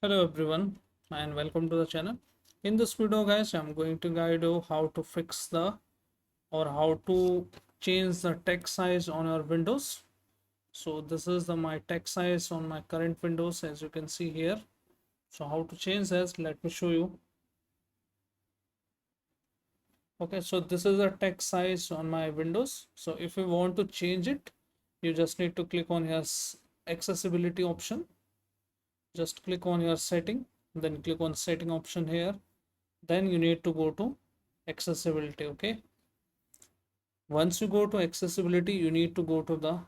Hello everyone and welcome to the channel. In this video guys, I'm going to guide you how to fix the or how to change the text size on your Windows. So this is my text size on my current Windows, as you can see here. So how to change this, let me show you. Okay, so this is the text size on my Windows. So if you want to change it, you just need to click on your accessibility option. Just click on your setting, then click on setting option here. Then you need to go to accessibility. Okay, once you go to accessibility, you need to go to the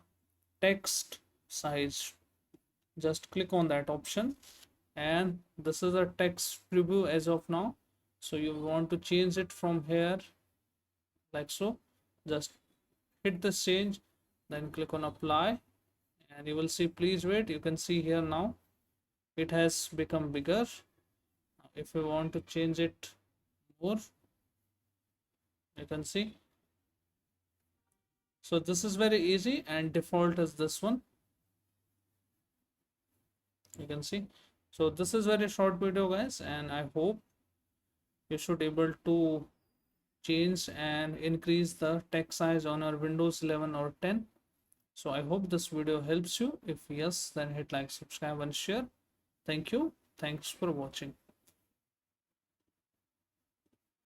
text size. Just click on that option, and this is a text preview as of now. So you want to change it from here like so. Just hit the change, then click on apply, and you will see please wait. You can see here now it has become bigger. If you want to change it more, you can see. So this is very easy, and default is this one, you can see. So this is very short video guys, and I hope you should able to change and increase the text size on our Windows 11 or 10. So I hope this video helps you. If yes, then hit like, subscribe and share. Thank you. Thanks for watching.